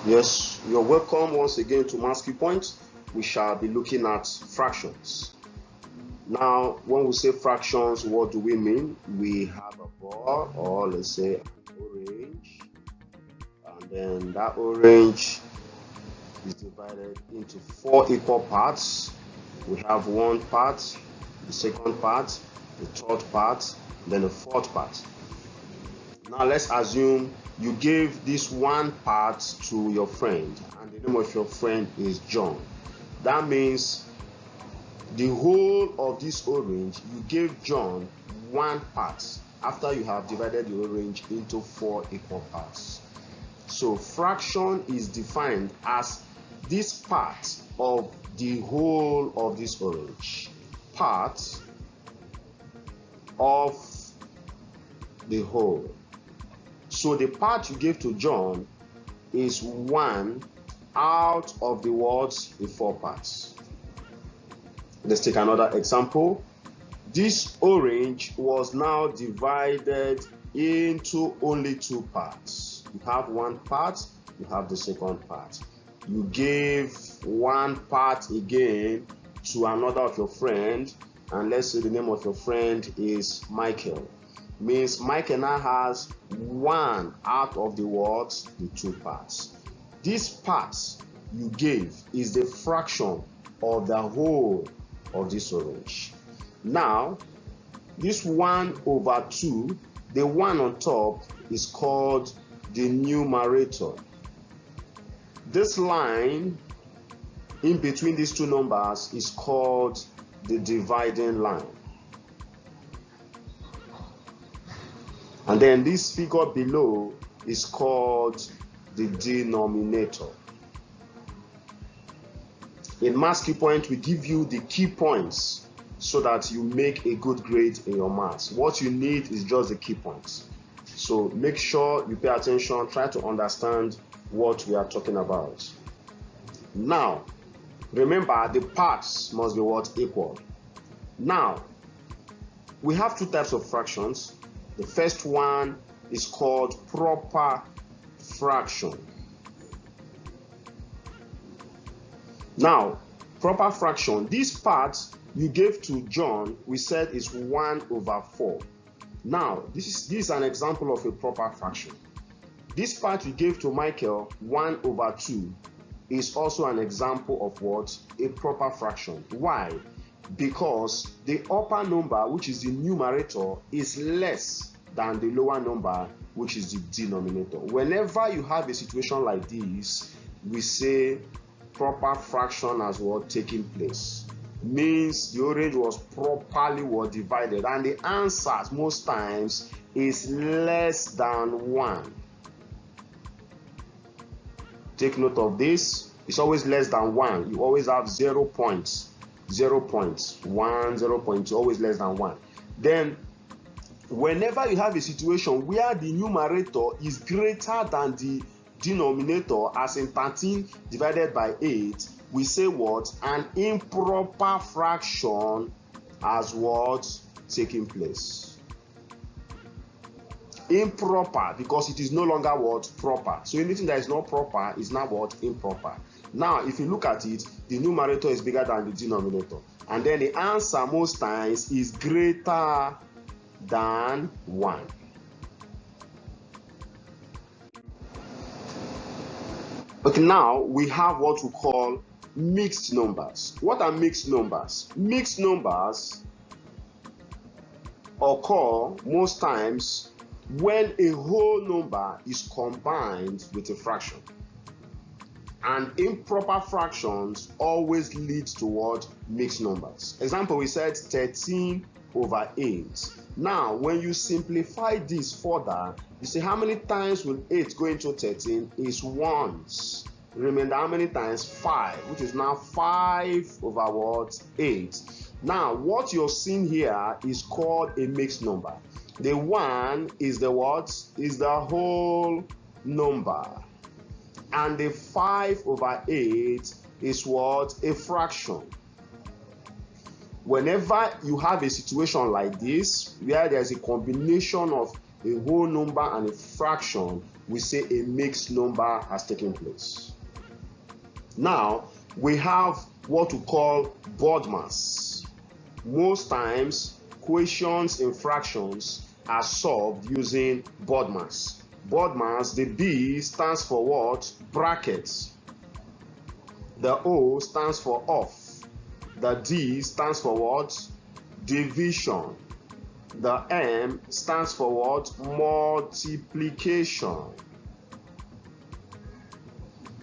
Yes, you're welcome once again to Mastery Point. We shall be looking at fractions. Now, when we say fractions, what do we mean? We have a ball, or let's say an orange, and then that orange is divided into 4 equal parts. We have one part, the second part, the third part, then the fourth part. Now let's assume you gave this one part to your friend, and the name of your friend is John. That means the whole of this orange, you gave John one part after you have divided the orange into 4 equal parts. So fraction is defined as this part of the whole of this orange, part of the whole. So the part you gave to John is 1 out of the words in 4 parts. Let's take another example. This orange was now divided into only 2 parts. You have one part, you have the second part. You gave one part again to another of your friend, and let's say the name of your friend is Michael. Means Michael now has 1 out of the words, the 2 parts. This part you gave is the fraction of the whole of this orange. Now, this 1/2, the 1 on top is called the numerator. This line in between these 2 numbers is called the dividing line. And then this figure below is called the denominator. In Mastery Point, we give you the key points so that you make a good grade in your maths. What you need is just the key points. So make sure you pay attention, try to understand what we are talking about. Now, remember the parts must be what? Equal. Now, we have 2 types of fractions. The first one is called proper fraction. Now, proper fraction, this part you gave to John, we said is 1/4. Now, this is an example of a proper fraction. This part you gave to Michael, 1/2, is also an example of what? A proper fraction. Why? Because the upper number, which is the numerator, is less than the lower number, which is the denominator. Whenever you have a situation like this, we say proper fraction has what? Taking place. Means the orange was properly divided, and the answer most times is less than 1. Take note of this. It's always less than 1. You always have 0 points. 0 points, 1, 0 points, always less than 1. Then, whenever you have a situation where the numerator is greater than the denominator, as in 13 divided by 8, we say what? An improper fraction has what? Taking place. Improper, because it is no longer what? Proper. So anything that is not proper is now what? Improper. Now, if you look at it, the numerator is bigger than the denominator. And then the answer most times is greater than 1. Okay, now we have what we call mixed numbers. What are mixed numbers? Mixed numbers occur most times when a whole number is combined with a fraction. And improper fractions always lead toward mixed numbers. Example, we said 13/8. Now, when you simplify this further, you say how many times will 8 go into 13? Is once. Remember how many times? 5, which is now 5/8. Now, what you're seeing here is called a mixed number. The 1 is the what? Is the whole number. And the 5/8 is what? A fraction. Whenever you have a situation like this, where there's a combination of a whole number and a fraction, we say a mixed number has taken place. Now, we have what we call BODMAS. Most times, questions in fractions are solved using BODMAS. BODMAS, the B stands for what? Brackets. The O stands for off. The D stands for what? Division. The M stands for what? Multiplication.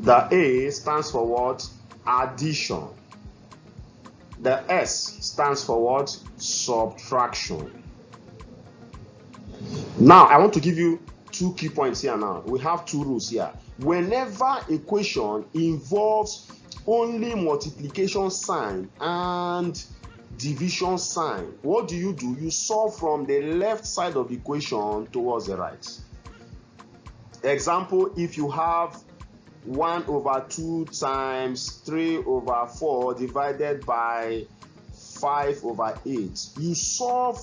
The A stands for what? Addition. The S stands for what? Subtraction. Now, I want to give you two key points here now. We have two rules here. Whenever a question involves only multiplication sign and division sign, what do? You solve from the left side of the equation towards the right. Example, if you have 1 over 2 times 3 over 4 divided by 5 over 8, you solve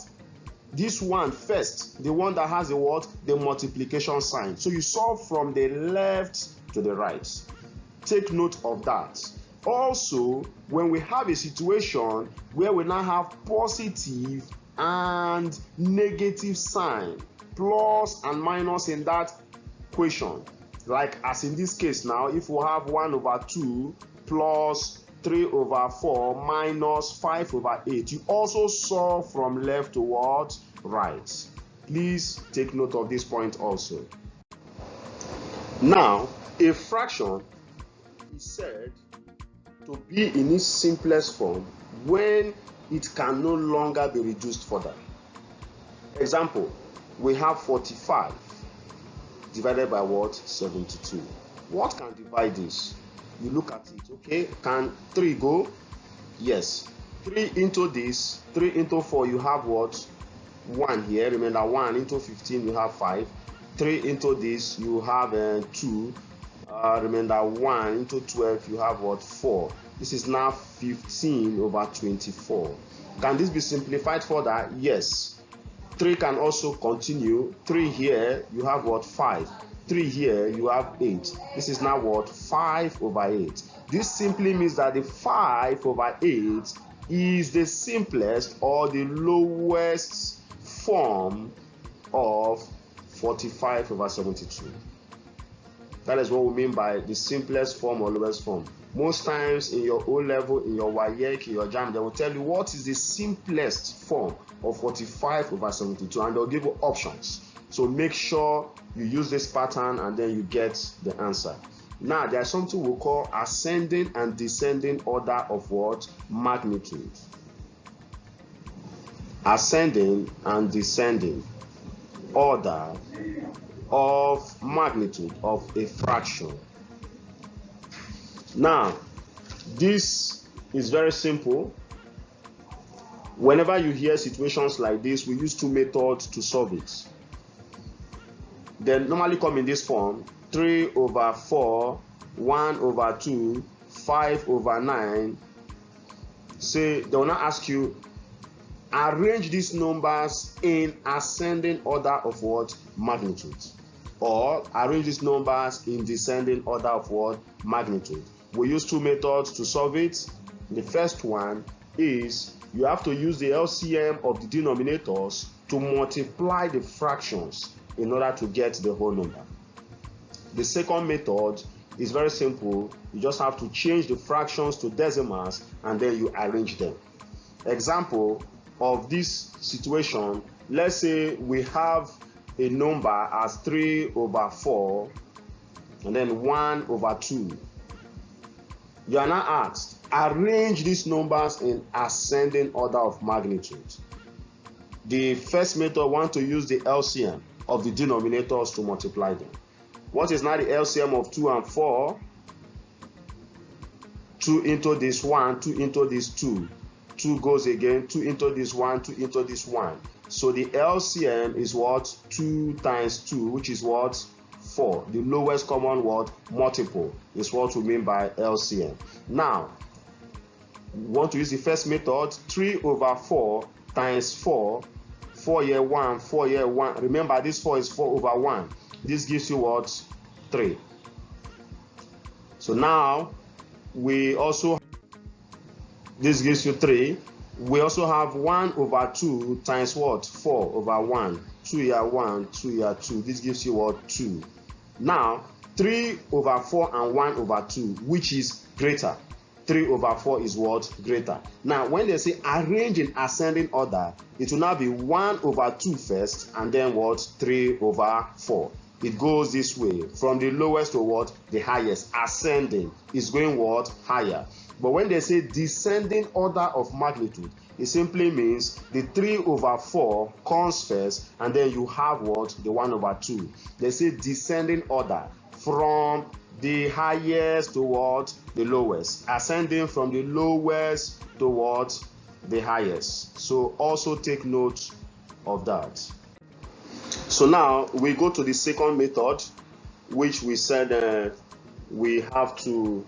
this one first, the one that has the what? The multiplication sign. So you solve from the left to the right. Take note of that. Also, when we have a situation where we now have positive and negative sign, plus and minus in that equation, like as in this case now, if we have 1 over 2 plus 3 over 4 minus 5 over 8, you also solve from left towards right. Please take note of this point also. Now, a fraction is said to be in its simplest form when it can no longer be reduced further. Example, we have 45 divided by what? 72. What can divide this? You look at it, okay? Can 3 go? Yes. 3 into this, 3 into 4, you have what? 1 here. Remember, 1 into 15, you have 5. 3 into this, you have 2. Remember, 1 into 12, you have what? 4. This is now 15 over 24. Can this be simplified further? Yes. 3 can also continue. 3 here, you have what? 5. 3 here, you have 8. This is now what? 5 over 8. This simply means that the 5 over 8 is the simplest or the lowest form of 45 over 72. That is what we mean by the simplest form or lowest form. Most times in your O-level, in your WAEC, in your JAMB, they will tell you what is the simplest form of 45 over 72, and they'll give you options. So make sure you use this pattern and then you get the answer. Now, there's something we call ascending and descending order of what? Magnitude. Ascending and descending order of magnitude of a fraction. Now, this is very simple. Whenever you hear situations like this, we use two methods to solve it. They normally come in this form: 3 over 4, 1 over 2, 5 over 9. Say, they will not ask you, arrange these numbers in ascending order of what? Magnitude. Or arrange these numbers in descending order of what? Magnitude. We use two methods to solve it. The first one is you have to use the LCM of the denominators to multiply the fractions in order to get the whole number. The second method is very simple. You just have to change the fractions to decimals and then you arrange them. Example of this situation, let's say we have a number as 3 over 4 and then 1 over 2. You are now asked, arrange these numbers in ascending order of magnitude. The first method, we want to use the LCM of the denominators to multiply them. What is now the LCM of 2 and 4? 2 into this 1, 2 into this 2. 2 goes again, 2 into this 1, 2 into this 1. So the LCM is what? 2 times 2, which is what? 4. The lowest common word multiple is what we mean by LCM. Now, we want to use the first method. 3 over 4 times 4. 4 here 1, 4 here 1. Remember, this 4 is 4 over 1. This gives you what? 3. So now we also, this gives you 3. We also have 1 over 2 times what? 4 over 1. 2 here 1, 2 here 2. This gives you what? 2. Now 3 over 4 and 1 over 2, which is greater? 3 over 4 is what? Greater. Now when they say arrange in ascending order, it will now be 1 over 2 first and then what? 3 over 4. It goes this way from the lowest to what? The highest. Ascending is going what? Higher. But when they say descending order of magnitude, it simply means the 3 over 4 comes first and then you have what? The 1 over 2. They say descending order from the highest to what? The lowest. Ascending from the lowest to what? The highest. So also take note of that. So now we go to the second method, which we said we have to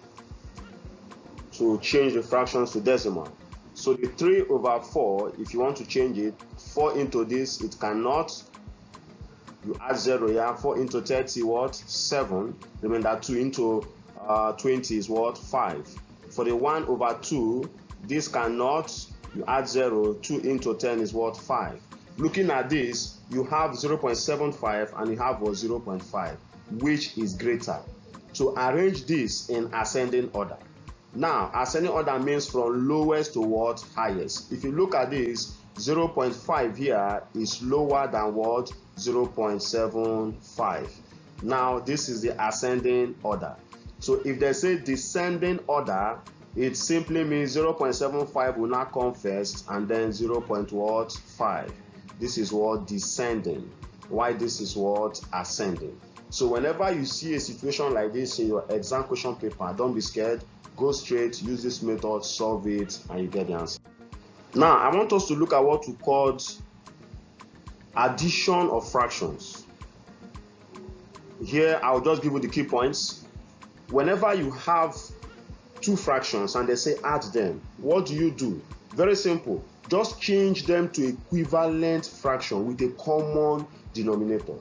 change the fractions to decimal. So the 3 over 4, if you want to change it, 4 into this, it cannot. You add 0 here. 4 into 30, what? 7. Remember, 2 into 20 is what? 5. For the 1 over 2, this cannot. You add 0. 2 into 10 is what? 5. Looking at this, you have 0.75 and you have what? 0.5, which is greater. So arrange this in ascending order. Now, ascending order means from lowest to what? Highest. If you look at this, 0.5 here is lower than what? 0.75. Now, this is the ascending order. So if they say descending order, it simply means 0.75 will not come first and then 0.5. This is what? Descending. Why this is what? Ascending. So whenever you see a situation like this in your exam question paper, don't be scared. Go straight, use this method, solve it, and you get the answer. Now, I want us to look at what we call addition of fractions. Here, I'll just give you the key points. Whenever you have two fractions and they say add them, what do? Very simple. Just change them to equivalent fraction with a common denominator.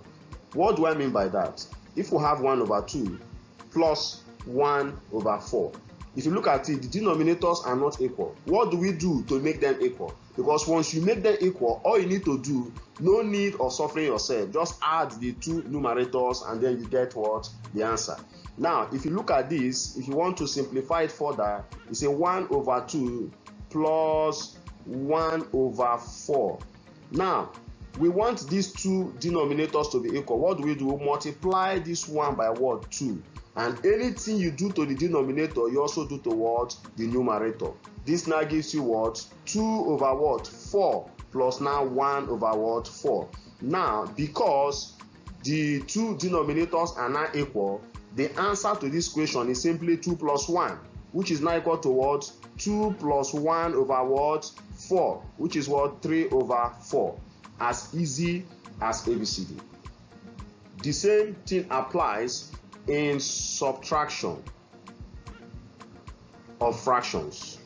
What do I mean by that? If we have 1 over 2 plus 1 over 4, if you look at it, the denominators are not equal. What do we do to make them equal? Because once you make them equal, all you need to do, no need of suffering yourself, just add the two numerators and then you get what? The answer. Now, if you look at this, if you want to simplify it further, you say 1 over 2 plus 1 over 4. Now, we want these two denominators to be equal. What do? We multiply this one by what? 2. And anything you do to the denominator, you also do to what? The numerator. This now gives you what? 2 over what? 4 plus now 1 over what? 4. Now, because the two denominators are now equal, the answer to this question is simply 2 plus 1, which is now equal to what? 2 plus 1 over what? 4, which is what? 3 over 4. As easy as ABCD. The same thing applies in subtraction of fractions.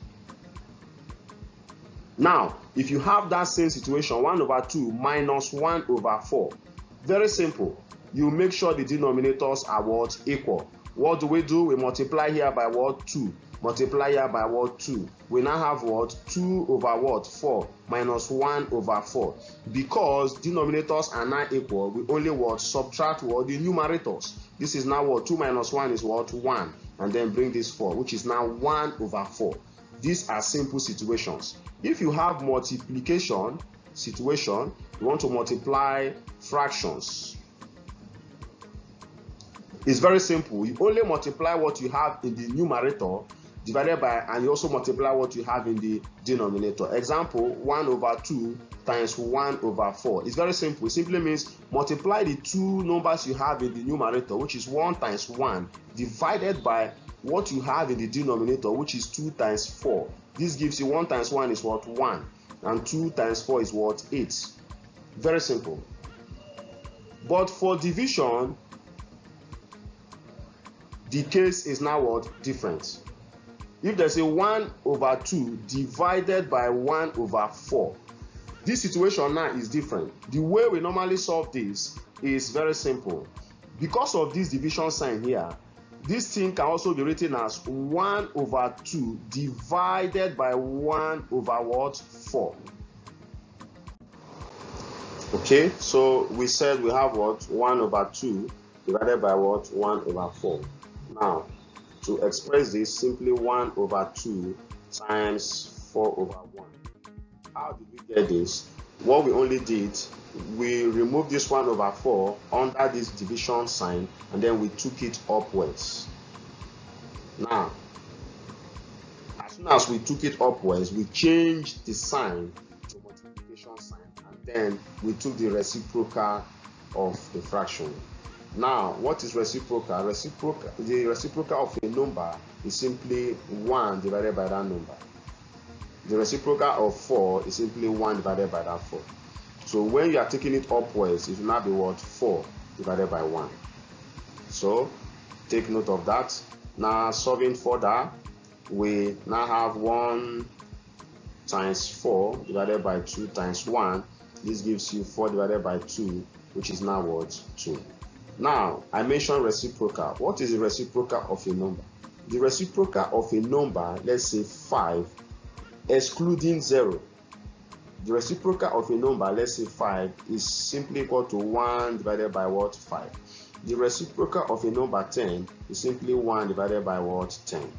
Now, if you have that same situation, 1 over 2 minus 1 over 4, very simple. You make sure the denominators are what? Equal. What do? We multiply here by what? 2. Multiply here by what? 2. We now have what? 2 over what? 4 minus 1 over 4. Because denominators are not equal, we only what? Subtract what? The numerators. This is now what? 2 minus 1 is what? 1. And then bring this 4, which is now 1 over 4. These are simple situations. If you have multiplication situation, you want to multiply fractions. It's very simple. You only multiply what you have in the numerator divided by, and you also multiply what you have in the denominator. Example, 1 over 2 times 1 over 4. It's very simple. It simply means multiply the two numbers you have in the numerator, which is 1 times 1, divided by what you have in the denominator, which is 2 times 4. This gives you 1 times 1 is what? 1. And 2 times 4 is what? 8. Very simple. But for division, the case is now what? Different. If there's a 1 over 2 divided by 1 over 4, This situation now is different. The way we normally solve this is very simple. Because of this division sign here, this thing can also be written as 1 over 2 divided by 1 over what? 4. Okay, so we said we have what? 1 over 2 divided by what? 1 over 4. Now, to express this, simply 1 over 2 times 4 over 1. How did we get this? What we only did, we removed this 1 over 4 under this division sign, and then we took it upwards. Now, as soon as we took it upwards, we changed the sign to multiplication sign, and then we took the reciprocal of the fraction. Now, what is reciprocal? The reciprocal of a number is simply 1 divided by that number. The reciprocal of 4 is simply 1 divided by that 4. So when you are taking it upwards, it will now be what? 4 divided by 1. So take note of that. Now solving further, we now have 1 times 4 divided by 2 times 1. This gives you 4 divided by 2, which is now what? 2. Now, I mentioned reciprocal. What is the reciprocal of a number? The reciprocal of a number, let's say 5, excluding 0. The reciprocal of a number, let's say 5, is simply equal to 1 divided by what? 5. The reciprocal of a number 10 is simply 1 divided by what? 10.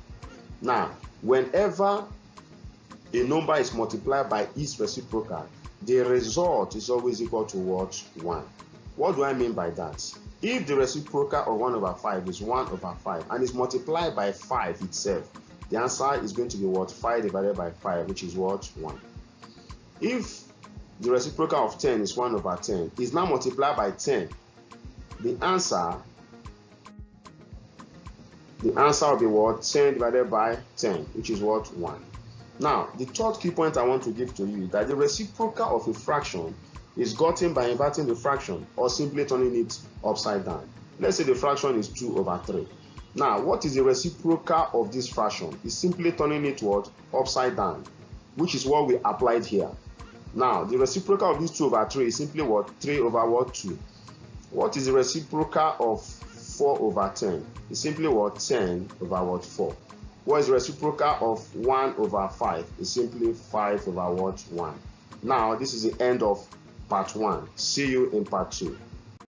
Now, whenever a number is multiplied by its reciprocal, the result is always equal to what? 1. What do I mean by that? If the reciprocal of 1 over 5 is 1 over 5 and is multiplied by 5 itself, the answer is going to be what? 5 divided by 5, which is what? 1. If the reciprocal of 10 is 1 over 10, is now multiplied by 10, the answer will be what? 10 divided by 10, which is what? 1. Now, the third key point I want to give to you is that the reciprocal of a fraction is gotten by inverting the fraction or simply turning it upside down. Let's say the fraction is 2 over 3. Now, what is the reciprocal of this fraction? It's simply turning it what? Upside down, which is what we applied here. Now, the reciprocal of this 2 over 3 is simply what? 3 over what? 2. What is the reciprocal of 4 over 10? It's simply what? 10 over what? 4. What is the reciprocal of 1 over 5? It's simply 5 over what? 1. Now, this is the end of part 1. See you in part 2.